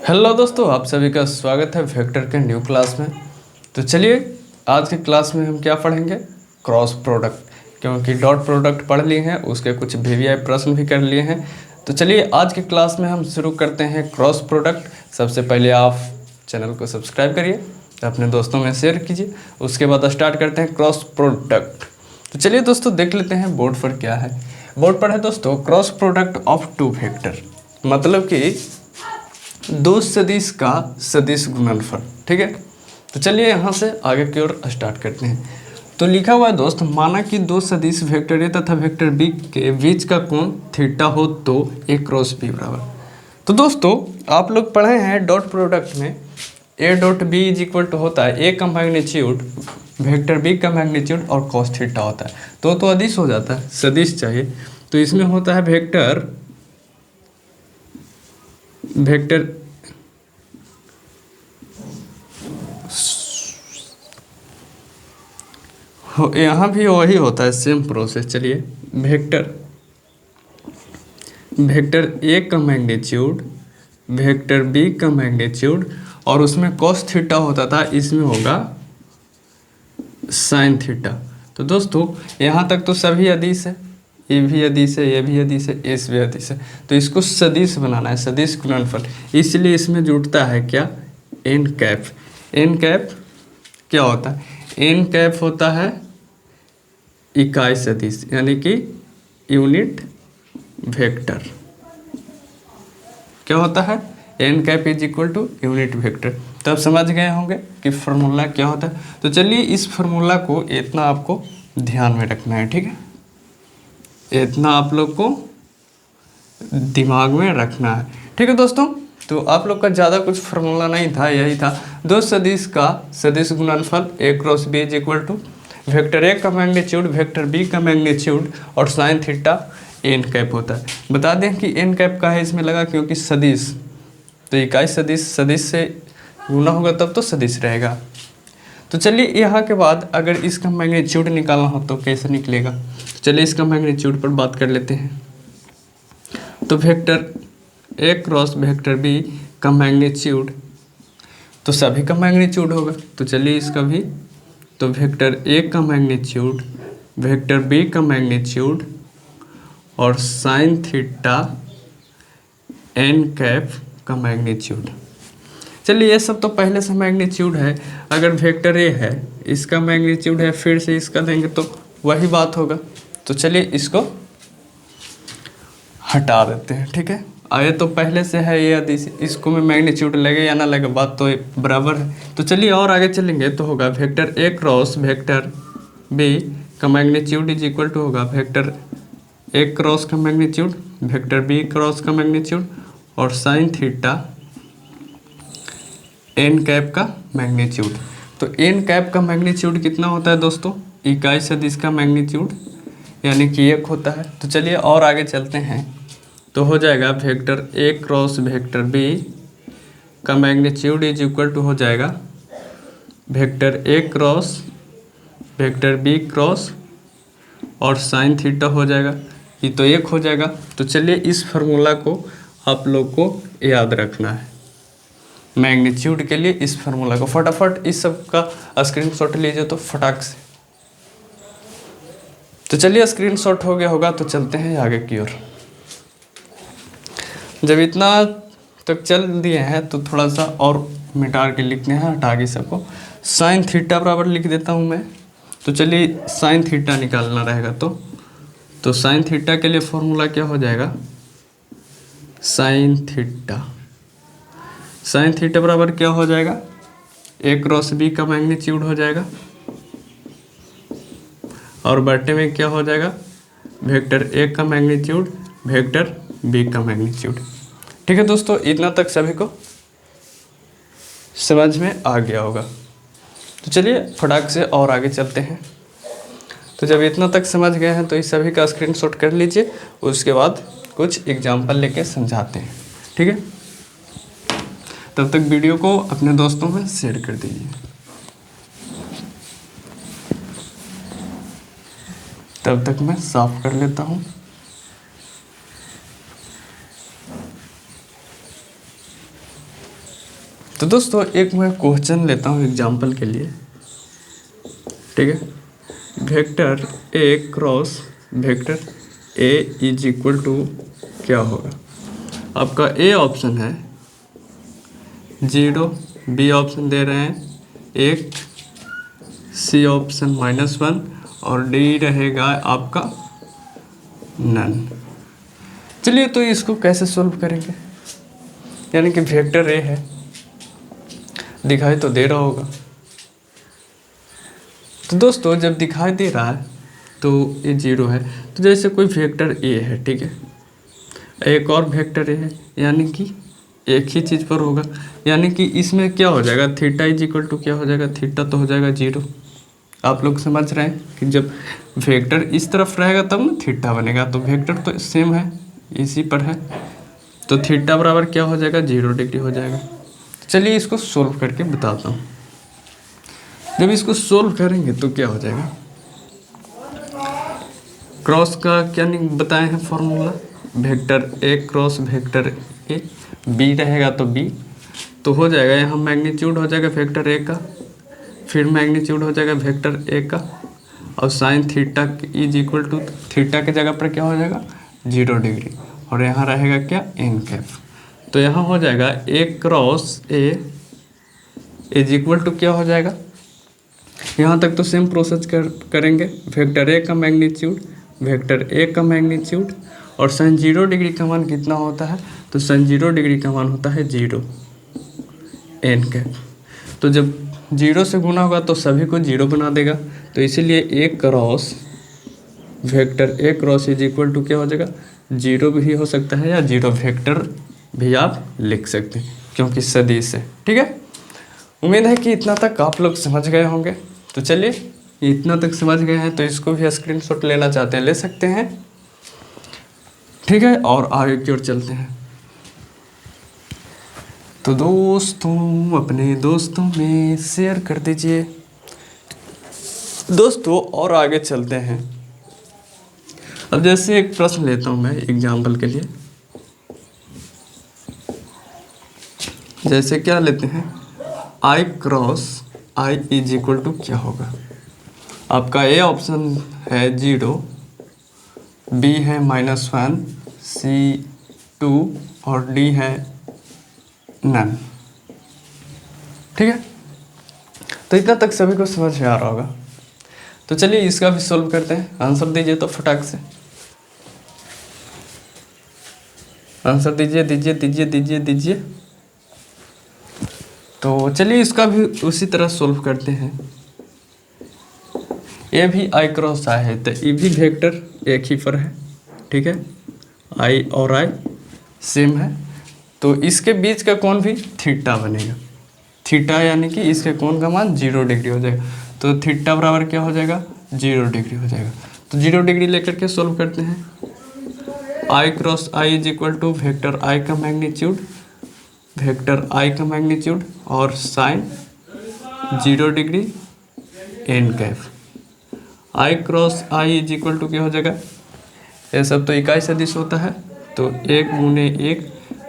Hello दोस्तों, आप सभी का स्वागत है वेक्टर के न्यू क्लास में। तो चलिए आज के क्लास में हम क्या पढ़ेंगे, क्रॉस प्रोडक्ट। क्योंकि डॉट प्रोडक्ट पढ़ लिए हैं, उसके कुछ वीवीआई प्रश्न भी कर लिए हैं। तो चलिए आज के क्लास में हम शुरू करते हैं क्रॉस प्रोडक्ट। सबसे पहले आप चैनल को सब्सक्राइब करिए, अपने दोस्तों में शेयर कीजिए। उसके बाद स्टार्ट करते हैं क्रॉस प्रोडक्ट। तो चलिए दोस्तों देख लेते हैं बोर्ड पर क्या है। बोर्ड पर है दोस्तों cross product of two vector, मतलब कि दो सदिश का सदिश गुणनफल। ठीक है, तो चलिए यहाँ से आगे की ओर स्टार्ट करते हैं। तो लिखा हुआ है दोस्त, माना कि दो सदिश वेक्टर ए तथा वेक्टर बी के बीच का कोण थीटा हो तो ए क्रॉस बी बराबर। तो दोस्तों आप लोग पढ़े हैं डॉट प्रोडक्ट में A dot B is equal to होता है ए का मैग्नीट्यूड वेक्टर बी का मैग्नीट्यूड और कॉस थीटा होता है। तो अदिश हो जाता है, सदिश चाहिए। तो इसमें होता है वेक्टर यहाँ भी वही होता है, सेम प्रोसेस। चलिए वेक्टर ए का मैग्नीट्यूड वेक्टर बी का मैग्नीट्यूड और उसमें कॉस थीटा होता था, इसमें होगा साइन थीटा। तो दोस्तों यहाँ तक तो सभी अदिश है, ये भी अदिश है, ये भी अदिश है, एस भी अदिश है। तो इसको सदिश बनाना है, सदिश गुणनफल। इसलिए इसमें जुड़ता है क्या, एन कैप। एन कैप क्या होता है, एन कैप होता है इकाई सदिश, यानी कि यूनिट वेक्टर। क्या होता है, n cap is equal to unit vector. तो आप समझ गए होंगे कि फार्मूला क्या होता है। तो चलिए इस फार्मूला को इतना आपको ध्यान में रखना है, ठीक है, इतना आप लोग को दिमाग में रखना है, ठीक है दोस्तों। तो आप लोग का ज़्यादा कुछ फार्मूला नहीं था, यही था दो सदिश का सदिश गुणनफल A cross B is equal to vector A का मैग्नीट्यूड वेक्टर बी का मैग्नीट्यूड और साइन थीटा एन कैप होता है। बता दें कि एन कैप का है इसमें लगा, क्योंकि सदिश तो इकाई सदिश से गुना होगा तब तो सदिश रहेगा। तो चलिए यहाँ के बाद अगर इसका मैग्नीट्यूड निकालना हो तो कैसे निकलेगा। तो चलिए इसका मैग्नीट्यूड पर बात कर लेते हैं। तो vector A cross vector B का मैग्नीट्यूड तो सभी का मैग्नीट्यूड होगा। तो चलिए इसका भी, तो वेक्टर ए का मैग्नीट्यूड वेक्टर बी का मैग्नीट्यूड और साइन थीटा एन कैप का मैग्नीट्यूड। चलिए ये सब तो पहले से मैग्नीट्यूड है। अगर वेक्टर ए है, इसका मैग्नीट्यूड है, फिर से इसका देंगे तो वही बात होगा। तो चलिए इसको हटा देते हैं, ठीक है। आए तो पहले से है ये अदिश, इसको में मैग्नीट्यूड लगे या ना लगे बात तो बराबर है। तो चलिए और आगे चलेंगे तो होगा vector A cross vector B का मैग्नीट्यूड इज इक्वल टू होगा वेक्टर ए क्रॉस का मैग्नीट्यूड वेक्टर बी क्रॉस का मैग्नीट्यूड और साइन थीटा एन कैप का मैग्नीट्यूड। तो एन कैप का मैग्नीट्यूड कितना होता है दोस्तों, इकाई सदिश का मैग्नीट्यूड, यानी कि 1 होता है। तो चलिए और आगे चलते हैं तो हो जाएगा vector A cross vector B का मैग्नीट्यूड इज इक्वल टू हो जाएगा vector A cross vector B cross और साइन थीटा हो जाएगा, ये तो 1 हो जाएगा। तो चलिए इस फार्मूला को आप लोग को याद रखना है मैग्नीट्यूड के लिए। इस फार्मूला को फटाफट इस सब का स्क्रीनशॉट लीजिए तो फटाक से। तो चलिए स्क्रीनशॉट हो गया होगा, तो चलते हैं आगे की ओर। जब इतना तक चल दिए हैं तो थोड़ा सा और मिटा के लिखते हैं, हटा के सबको। साइन थीटा बराबर लिख देता हूँ मैं। तो चलिए साइन थीटा निकालना रहेगा तो साइन थीटा के लिए फॉर्मूला क्या हो जाएगा, साइन थीटा बराबर क्या हो जाएगा, ए क्रॉस बी का मैग्नीट्यूड हो जाएगा और बटे में क्या हो जाएगा, वेक्टर ए का मैग्नीट्यूड वेक्टर बी का मैग्नीट्यूड। ठीक है दोस्तों, इतना तक सभी को समझ में आ गया होगा। तो चलिए फटाक से और आगे चलते हैं। तो जब इतना तक समझ गए हैं तो इस सभी का स्क्रीनशॉट कर लीजिए, उसके बाद कुछ एग्जाम्पल लेके समझाते हैं, ठीक है। तब तक वीडियो को अपने दोस्तों में शेयर कर दीजिए। तब तक मैं साफ कर लेता हूँ। तो दोस्तों एक मैं क्वेश्चन लेता हूँ एग्जाम्पल के लिए, ठीक है। Vector A cross vector A is equal to क्या होगा? आपका ए ऑप्शन है 0, बी ऑप्शन दे रहे हैं 1, सी ऑप्शन -1 और डी रहेगा आपका नन। चलिए तो इसको कैसे सॉल्व करेंगे? यानी कि वेक्टर ए है, दिखाई तो दे रहा होगा। तो दोस्तों जब दिखाई दे रहा है तो ये 0 है, तो जैसे कोई वेक्टर ए है, ठीक है, एक और वेक्टर ए है, यानी कि एक ही चीज़ पर होगा, यानी कि इसमें क्या हो जाएगा? थीटा इज इक्वल टू क्या हो जाएगा? थीटा तो हो जाएगा 0। आप लोग समझ रहे हैं कि जब वेक्टर इस तरफ रहेगा तब ना थीटा बनेगा, तो वेक्टर तो सेम है, इसी पर है, तो थीटा बराबर क्या हो जाएगा? 0 डिग्री हो जाएगा। चलिए इसको सोल्व करके बताता हूँ। जब इसको सोल्व करेंगे तो क्या हो जाएगा? क्रॉस का क्या नहीं बताए हैं formula? Vector A cross vector A, B रहेगा तो बी, तो हो जाएगा यहाँ मैग्नीट्यूड हो जाएगा वेक्टर ए का, फिर मैग्नीट्यूड हो जाएगा वेक्टर ए का, और sine theta is equal to theta के जगह पर क्या हो जाएगा? 0 डिग्री, और यहाँ रहेगा क्या? N cap. तो यहाँ हो जाएगा A cross A is equal to क्या हो जाएगा? यहाँ तक तो सेम प्रोसेस करेंगे। वेक्टर ए का मैग्नीट्यूड, वेक्टर ए का मैग्नीट्यूड, और साइन 0 डिग्री का मान कितना होता है? तो साइन 0 डिग्री का मान होता है 0 एन कैप। तो जब 0 से गुना होगा तो सभी को 0 बना देगा, तो इसीलिए A cross vector A cross is equal to क्या हो जाएगा? 0 भी हो सकता है या 0 वेक्टर भी आप लिख सकते हैं, क्योंकि सदिश है, ठीक है। उम्मीद है कि इतना तक आप लोग समझ गए होंगे। तो चलिए इतना तक समझ गए हैं तो इसको भी स्क्रीनशॉट लेना चाहते हैं ले सकते हैं, ठीक है, और आगे की ओर चलते हैं। तो दोस्तों अपने दोस्तों में शेयर कर दीजिए दोस्तों, और आगे चलते हैं। अब जैसे एक प्रश्न लेता हूं मैं एग्जाम्पल के लिए, जैसे क्या लेते हैं? I cross I is equal to क्या होगा? आपका ए ऑप्शन है 0, बी है -1, सी 2 और डी है नन, ठीक है। तो इतना तक सभी को समझ में आ रहा होगा। तो चलिए इसका भी सोल्व करते हैं। आंसर दीजिए तो फटाक से आंसर दीजिए दीजिए दीजिए दीजिए दीजिए। तो चलिए इसका भी उसी तरह सोल्व करते हैं। ये भी आई क्रॉस आई है, तो ये भी वेक्टर एक ही पर है, ठीक है, आई और आई सेम है, तो इसके बीच का कोण भी थीटा बनेगा। थीटा यानी कि इसके कोण का मान 0 डिग्री हो जाएगा, तो थीटा बराबर क्या हो जाएगा? 0 डिग्री हो जाएगा। तो 0 डिग्री लेकर के सोल्व करते हैं। I cross I is equal to vector I का मैग्नीट्यूड, वेक्टर आई का मैग्नीट्यूड और sine 0 degree N cap. I cross I is equal to क्या हो जाएगा? ये सब तो इकाई सदिश होता है, तो 1 गुने 1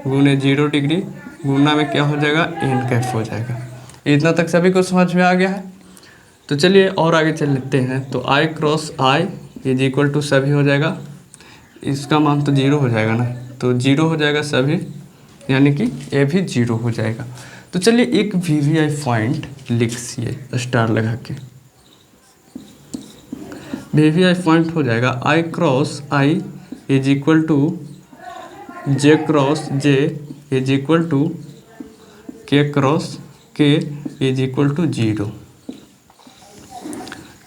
गुने 0 डिग्री गुना में क्या हो जाएगा? एन कैप हो जाएगा। इतना तक सभी को समझ में आ गया है। तो चलिए और आगे चल लेते हैं। तो I cross I is equal to सभी हो जाएगा, इसका मान तो 0 हो जाएगा ना, तो 0 हो जाएगा सभी, यानी कि ये भी 0 हो जाएगा। तो चलिए एक वीवीआई पॉइंट लिखिए स्टार लगा के। वीवीआई पॉइंट हो जाएगा I cross I is equal to J cross J is equal to K cross K is equal to 0।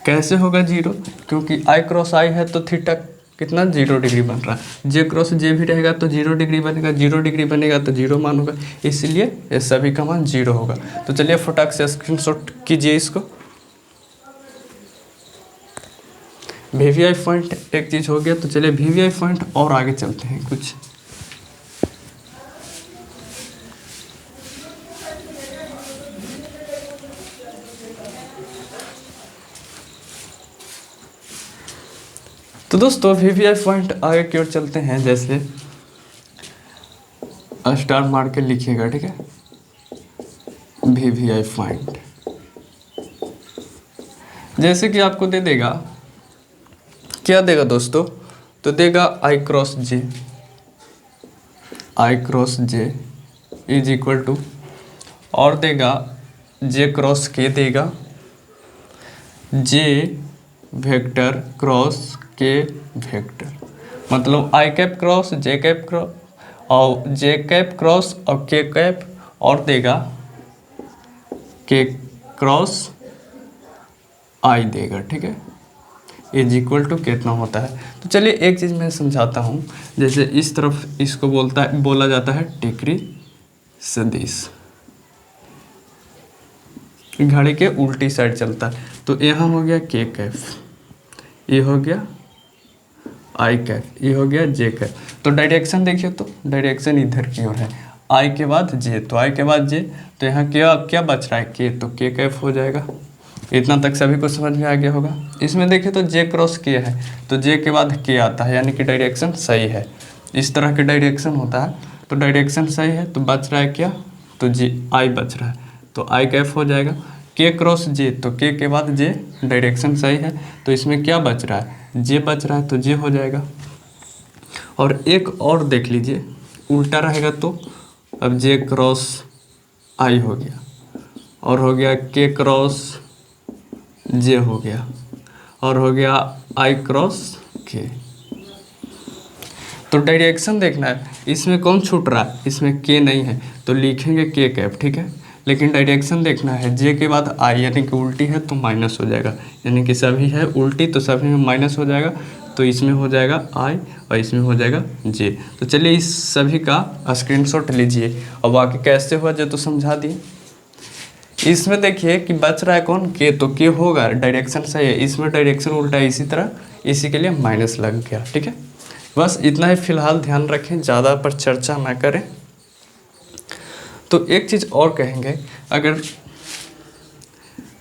कैसे होगा 0? क्योंकि आई क्रॉस आई है तो थीटा कितना 0 डिग्री बन रहा है, जे क्रॉस जे भी रहेगा तो 0 डिग्री बनेगा, 0 डिग्री बनेगा तो 0 मान होगा, इसलिए ये सभी का मान 0 होगा। तो चलिए फटाक से स्क्रीनशॉट कीजिए इसको। वीवीआई पॉइंट एक चीज़ हो गया, तो चलिए वीवीआई पॉइंट और आगे चलते हैं कुछ। तो दोस्तों वीवीआई पॉइंट आगे की ओर चलते हैं। जैसे स्टार मार के लिखिएगा, ठीक है। VVI find. जैसे कि आपको दे देगा, क्या देगा दोस्तों, तो देगा I cross J is equal to, और देगा J क्रॉस K देगा, J vector cross K vector, मतलब I cap cross J cap cross और J कैप क्रॉस और K कैप, और देगा K क्रॉस I देगा, ठीक है, इज इक्वल टू कितना होता है। तो चलिए एक चीज़ मैं समझाता हूँ। जैसे इस तरफ इसको बोला जाता है टिकरी सदिश, घड़ी के उल्टी साइड चलता है। तो यहाँ हो गया K कैप, ये हो गया I कैप, ये हो गया J कैप। तो डायरेक्शन देखिए, तो डायरेक्शन इधर की ओर है, I के बाद J, तो I के बाद J, तो यहाँ क्या बच रहा है K, तो K कैप हो जाएगा। इतना तक सभी को समझ में आ गया होगा। इसमें देखिए तो J क्रॉस K है, तो J के बाद K आता है, यानी कि डायरेक्शन सही है। इस तरह के डायरेक्शन होता है, तो डायरेक्शन सही है, तो बच रहा है क्या, तो J I बच रहा है, तो I कैप हो जाएगा। K क्रॉस J, तो K के बाद J, डायरेक्शन सही है, तो इसमें क्या बच रहा है, J बच रहा है, तो J हो जाएगा। और एक और देख लीजिए, उल्टा रहेगा तो अब J क्रॉस I हो गया, और हो गया K क्रॉस J हो गया, और हो गया I क्रॉस K। तो डायरेक्शन देखना है, इसमें कौन छूट रहा है, इसमें K नहीं है, तो लिखेंगे K कैप, ठीक है। लेकिन डायरेक्शन देखना है, J के बाद I, यानी कि उल्टी है तो माइनस हो जाएगा, यानी कि सभी है उल्टी तो सभी में माइनस हो जाएगा, तो इसमें हो जाएगा I और इसमें हो जाएगा J। तो चलिए इस सभी का स्क्रीनशॉट लीजिए, और बाकी कैसे हुआ जो तो समझा दिए। इसमें देखिए कि बच रहा है कौन, K, तो K होगा, डायरेक्शन सही है, इसमें डायरेक्शन उल्टा है, इसी तरह इसी के लिए माइनस लग गया, ठीक है। बस इतना ही फिलहाल ध्यान रखें, ज़्यादा पर चर्चा ना करें। तो एक चीज़ और कहेंगे, अगर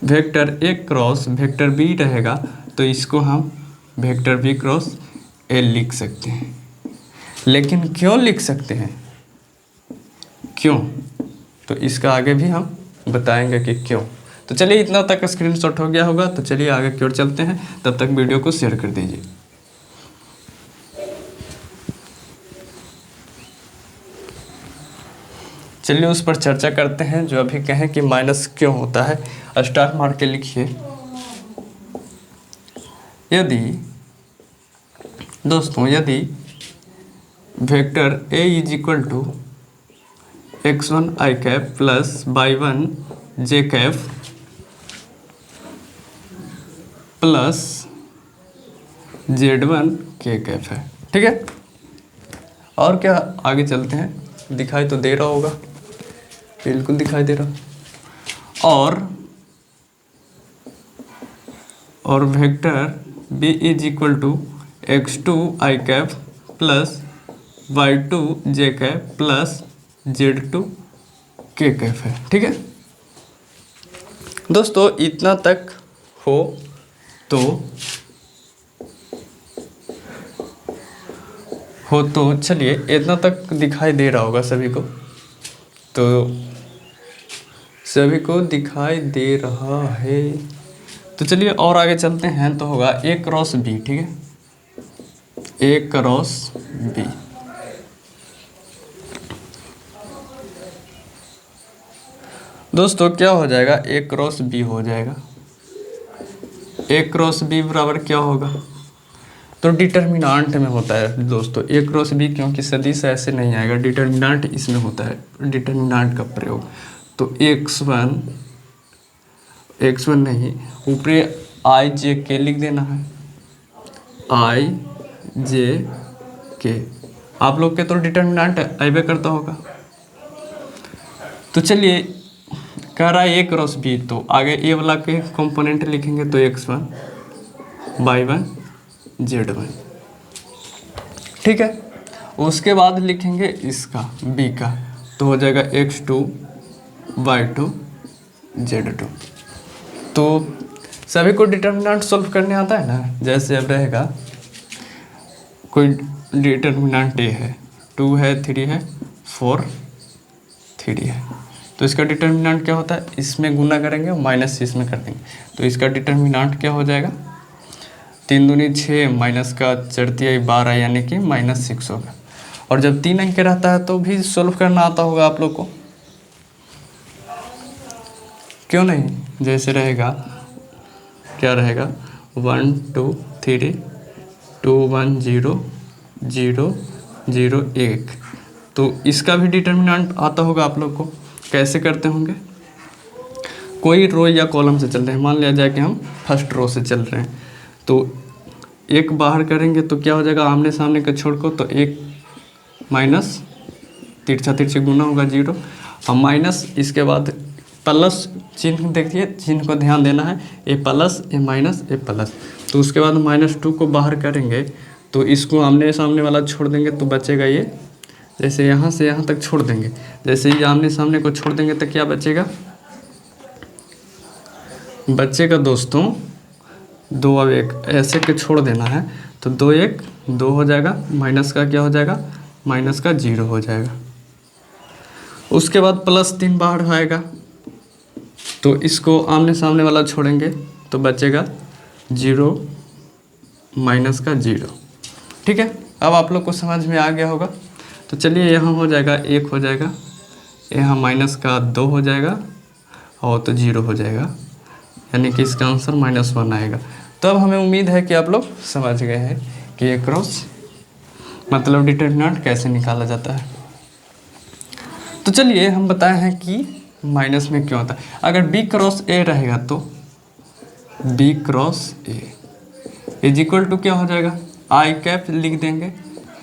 vector A cross vector B रहेगा तो इसको हम वेक्टर B क्रॉस A लिख सकते हैं। लेकिन क्यों लिख सकते हैं, क्यों, तो इसका आगे भी हम बताएंगे कि क्यों। तो चलिए इतना तक स्क्रीनशॉट हो गया होगा, तो चलिए आगे की ओर चलते हैं, तब तक वीडियो को शेयर कर दीजिए। चलिए उस पर चर्चा करते हैं जो अभी कहें कि माइनस क्यों होता है। स्टार मार के लिखिए, यदि दोस्तों यदि vector A is equal to x1 I cap plus y1 J cap plus Z1 K cap है, ठीक है। और क्या आगे चलते हैं, दिखाई तो दे रहा होगा, बिल्कुल दिखाई दे रहा। और vector B is equal to x2 I cap plus y2 J cap plus Z2 K cap है, ठीक है दोस्तों। इतना तक हो तो चलिए, इतना तक दिखाई दे रहा होगा सभी को, तो सभी को दिखाई दे रहा है। तो चलिए और आगे चलते हैं, तो होगा A क्रॉस B, ठीक है, A क्रॉस B। दोस्तों क्या हो जाएगा, A क्रॉस B हो जाएगा। A क्रॉस B बराबर क्या होगा, तो डिटर्मिनांट में होता है दोस्तों A क्रॉस B, क्योंकि सदिश ऐसे नहीं आएगा, डिटर्मिनांट इसमें होता है, डिटर्मिनांट का प्रयोग। तो x1 नहीं, ऊपरी I J K लिख देना है, I J K। आप लोग के तो डिटर्मिनांट आइबे करता होगा। तो चलिए कह रहा है A क्रॉस B, तो आगे A वाला के कंपोनेंट लिखेंगे, तो x1 y1 Z1, ठीक है। उसके बाद लिखेंगे इसका B का, तो हो जाएगा x2 y2 Z2। तो सभी को डिटर्मिनेंट सॉल्व करने आता है ना। जैसे अब रहेगा कोई डिटर्मिनेंट A है, 2 है, 3 है, 4 3 है, तो इसका डिटर्मिनेंट क्या होता है, इसमें गुना करेंगे और माइनस इसमें कर देंगे, तो इसका डिटर्मिनेंट क्या हो जाएगा, 3 दूनी 6 माइनस का 4 तिहाई 12 यानी कि -6 होगा। और जब 3 अंक रहता है तो भी सोल्व करना आता होगा आप लोग को, क्यों नहीं। जैसे रहेगा, क्या रहेगा, 1 2 3 2 1 0 0 0 1, तो इसका भी डिटर्मिनेंट आता होगा आप लोग को। कैसे करते होंगे, कोई रो या कॉलम से चल रहे हैं, मान लिया जाए कि हम फर्स्ट रो से चल रहे हैं, तो एक बाहर करेंगे तो क्या हो जाएगा, आमने सामने का छोड़ को, तो 1 माइनस तिरछा तिरछी गुना होगा 0 और माइनस, इसके बाद प्लस चिन्ह, देखिए चिन्ह को ध्यान देना है, ए प्लस ए माइनस ए प्लस, तो उसके बाद -2 को बाहर करेंगे तो इसको आमने सामने वाला छोड़ देंगे तो बचेगा ये, जैसे यहाँ से यहाँ तक छोड़ देंगे, जैसे ये आमने सामने को छोड़ देंगे तो क्या बचेगा, बचेगा दोस्तों 2 और 1, ऐसे के छोड़ देना है, तो 2 1 2 हो जाएगा, माइनस का क्या हो जाएगा, माइनस का 0 हो जाएगा। उसके बाद +3 बाहर आएगा तो इसको आमने सामने वाला छोड़ेंगे तो बचेगा 0 माइनस का 0। ठीक है, अब आप लोग को समझ में आ गया होगा। तो चलिए यहाँ हो जाएगा 1 हो जाएगा, यहाँ माइनस का 2 हो जाएगा और तो 0 हो जाएगा, यानी कि इसका आंसर -1 आएगा। तो अब हमें उम्मीद है कि आप लोग समझ गए हैं कि ए क्रॉस मतलब डिटर्मिनेंट कैसे निकाला जाता है। तो चलिए हम बताए हैं कि माइनस में क्यों होता है। अगर B क्रॉस A रहेगा तो B cross A is equal to क्या हो जाएगा, I कैप लिख देंगे,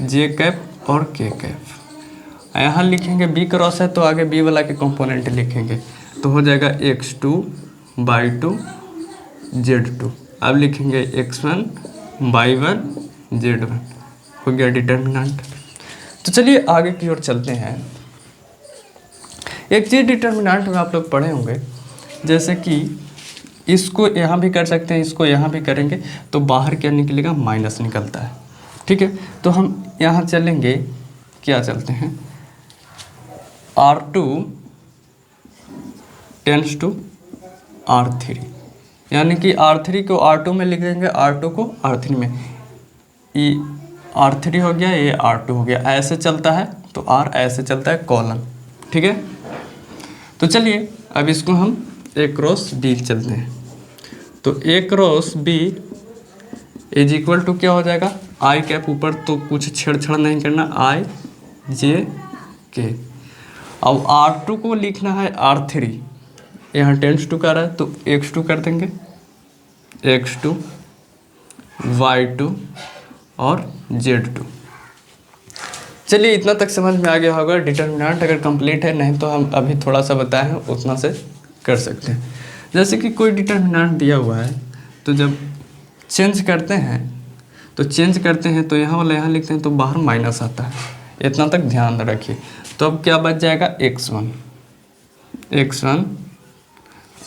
J कैप और K कैप। यहाँ लिखेंगे B क्रॉस है तो आगे B वाला के कंपोनेंट लिखेंगे, तो हो जाएगा x2/2 z2। अब लिखेंगे x1 y1 z1, हो गया डिटर्मिनेंट। तो चलिए आगे की ओर चलते हैं। एक चीज़ डिटर्मिनेंट में आप लोग पढ़े होंगे, जैसे कि इसको यहाँ भी कर सकते हैं, इसको यहाँ भी करेंगे तो बाहर क्या निकलेगा, माइनस निकलता है। ठीक है, तो हम यहाँ चलेंगे, क्या चलते हैं, R2 टेंस टू R3, यानी कि R3 को R2 में लिख देंगे, R2 को R3 में, ये R3 हो गया, ये R2 हो गया, ऐसे चलता है तो R ऐसे चलता है कॉलम। ठीक है, तो चलिए अब इसको हम A क्रॉस B चलते हैं। तो A cross B is equal to क्या हो जाएगा, I कैप ऊपर तो कुछ छेड़छाड़ नहीं करना, I J K। अब R2 को लिखना है R3, यहाँ टेंस टू कर रहा है तो x2 कर देंगे, x2 y2 और z2। चलिए इतना तक समझ में आ गया होगा। डिटर्मिनेंट अगर कंप्लीट है, नहीं तो हम अभी थोड़ा सा बताए हैं उतना से कर सकते हैं। जैसे कि कोई डिटर्मिनेंट दिया हुआ है तो जब चेंज करते हैं तो यहाँ वाला यहाँ लिखते हैं तो बाहर माइनस आता है, इतना तक ध्यान रखिए। तो अब क्या बच जाएगा, x1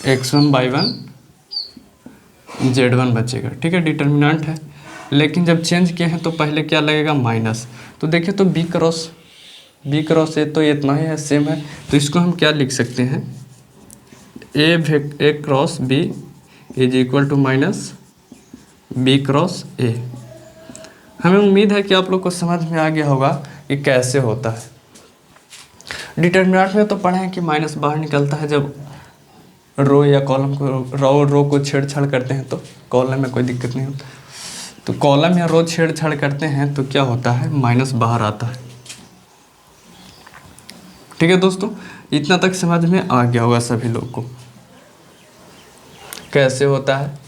y1 z1 बचेगा। ठीक है, डिटर्मिनेंट है, लेकिन जब चेंज किए हैं तो पहले क्या लगेगा, माइनस। तो देखिए तो B क्रॉस A तो इतना ही है, सेम है, तो इसको हम क्या लिख सकते हैं, A cross B is equal to minus B cross A। हमें उम्मीद है कि आप लोग को समझ में आ गया होगा कि कैसे होता है। डिटर्मिनेंट में तो पढ़े हैं कि माइनस बाहर निकलता है जब रो या कॉलम को रो को छेड़छाड़ करते हैं, तो कॉलम में कोई दिक्कत नहीं होता। तो कॉलम या रो छेड़छाड़ करते हैं तो क्या होता है, माइनस बाहर आता है। ठीक है दोस्तों, इतना तक समझ में आ गया होगा सभी लोग को कैसे होता है।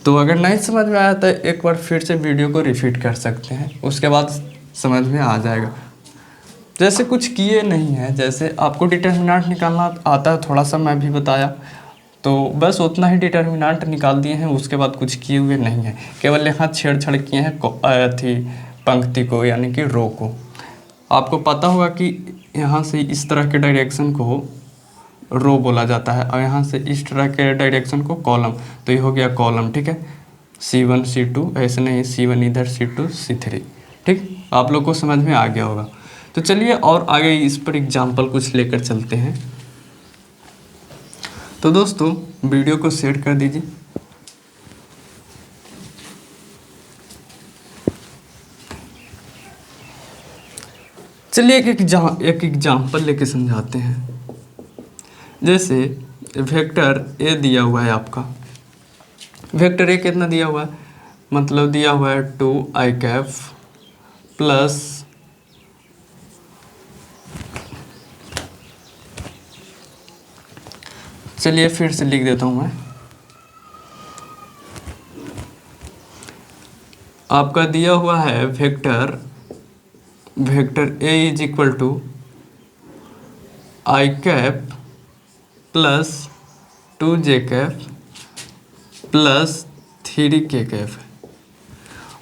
तो अगर नहीं समझ में आया तो एक बार फिर से वीडियो को रिपीट कर सकते हैं, उसके बाद समझ में आ जाएगा। जैसे कुछ किए नहीं है, जैसे आपको डिटर्मिनेंट निकालना आता है, थोड़ा सा मैं भी बताया, तो बस उतना ही डिटर्मिनेंट निकाल दिए हैं, उसके बाद कुछ किए हुए नहीं है, केवल यहाँ छेड़छाड़ किए हैं थी पंक्ति को यानी कि रो को। आपको पता होगा कि यहाँ से इस तरह के डायरेक्शन को रो बोला जाता है और यहाँ से इस तरह के डायरेक्शन को कॉलम, तो ये हो गया कॉलम। ठीक है, C1 C2 ऐसे नहीं, C1 इधर C2 C3। ठीक, आप लोग को समझ में आ गया होगा। तो चलिए और आगे इस पर एग्जाम्पल कुछ लेकर चलते हैं। तो दोस्तों वीडियो को शेयर कर दीजिए। चलिए एक एग्जाम्पल लेके समझाते हैं। जैसे वेक्टर ए दिया हुआ है आपका, वेक्टर ए कितना दिया हुआ है, मतलब दिया हुआ है 2i प्लस चलिए फिर से लिख देता हूँ मैं, आपका दिया हुआ है vector A is equal to i plus 2j plus 3k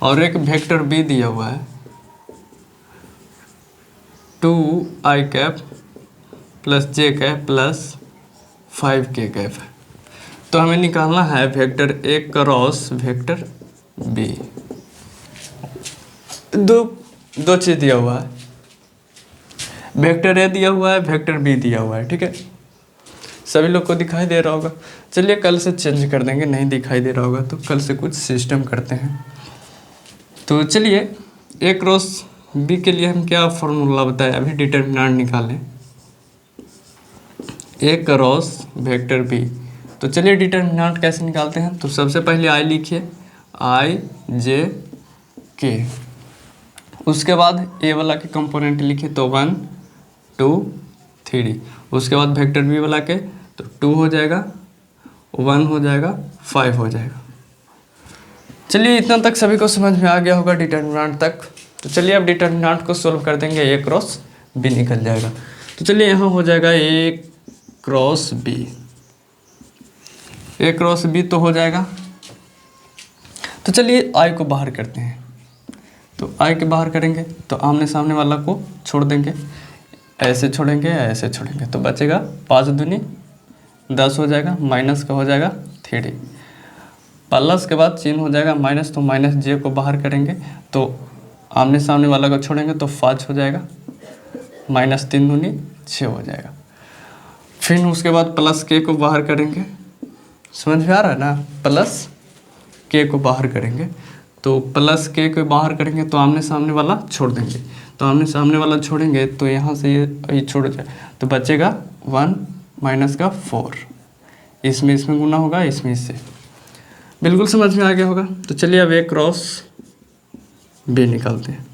और एक वेक्टर बी दिया हुआ है 2i plus j plus 5k। तो हमें निकालना है vector A cross vector B. दो चीज़ दिया हुआ है, वेक्टर ए दिया हुआ है, वेक्टर बी दिया हुआ है, ठीक है। सभी लोग को दिखाई दे रहा होगा। चलिए कल से चेंज कर देंगे, नहीं दिखाई दे रहा होगा तो कल से कुछ सिस्टम करते हैं। तो चलिए ए क्रॉस बी के लिए हम क्या फॉर्मूला बताएं, अभी डिटर्मिनेंट निकालें ए क्रॉस वेक्टर बी। तो चलिए डिटर्मिनेंट कैसे निकालते हैं। तो सबसे पहले आई लिखिए, i j k, उसके बाद ए वाला के कंपोनेंट लिखिए तो 1 2 3, उसके बाद वेक्टर बी वाला के तो 2 हो जाएगा, 1 हो जाएगा, 5 हो जाएगा। चलिए इतना तक सभी को समझ में आ गया होगा डिटर्मिनेंट तक। तो चलिए अब डिटर्मिनेंट को सोल्व कर देंगे, ए क्रॉस बी निकल जाएगा। तो चलिए यहाँ हो जाएगा A cross B, A cross B तो हो जाएगा। तो चलिए आई को बाहर करते हैं। तो आई के बाहर करेंगे तो आमने सामने वाला को छोड़ देंगे, ऐसे छोड़ेंगे ऐसे छोड़ेंगे तो बचेगा 5 दूनी 10 हो जाएगा, माइनस का हो जाएगा 3, प्लस के बाद चिन्ह हो जाएगा माइनस, तो माइनस जे को बाहर करेंगे तो आमने सामने वाला को छोड़ेंगे तो 5 हो जाएगा, माइनस 3 दूनी 6 हो जाएगा। फिर उसके बाद प्लस के को बाहर करेंगे, समझ में आ रहा है ना, प्लस के को बाहर करेंगे तो प्लस के को बाहर करेंगे तो आमने सामने वाला छोड़ देंगे, तो आमने सामने वाला छोड़ेंगे तो यहाँ से ये छोड़ जाए तो बचेगा 1 माइनस का 4, इसमें गुना होगा, इसमें इससे। बिल्कुल समझ में आ गया होगा। तो चलिए अब ए क्रॉस बी निकालते हैं।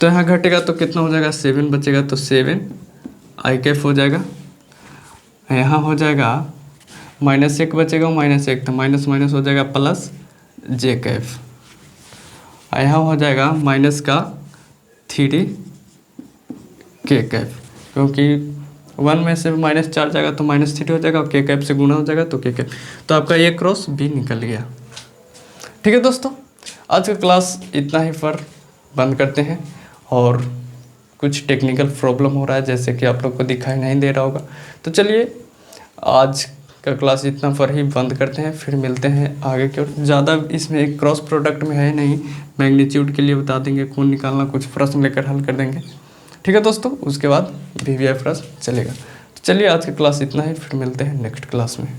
तो यहाँ घटेगा तो कितना हो जाएगा, 7 बचेगा तो 7 i हो जाएगा। यहाँ हो जाएगा -1 बचेगा, -1 तो माइनस माइनस हो जाएगा प्लस j कैफ, यहाँ हो जाएगा माइनस का 3k कैफ, क्योंकि 1 में से -4 जाएगा तो -3 हो जाएगा और k कैफ से गुना हो जाएगा तो k कैफ। तो आपका ए क्रॉस बी निकल गया। ठीक है दोस्तों, आज का क्लास इतना ही पर बंद करते हैं। और कुछ टेक्निकल प्रॉब्लम हो रहा है जैसे कि आप लोग को दिखाई नहीं दे रहा होगा। तो चलिए आज का क्लास इतना पर ही बंद करते हैं, फिर मिलते हैं आगे की ओर। ज़्यादा इसमें एक क्रॉस प्रोडक्ट में है नहीं, मैग्नीट्यूड के लिए बता देंगे, कौन निकालना, कुछ प्रश्न लेकर हल कर देंगे। ठीक है दोस्तों, उसके बाद VVI प्रश्न चलेगा। तो चलिए आज का क्लास इतना ही, फिर मिलते हैं नेक्स्ट क्लास में।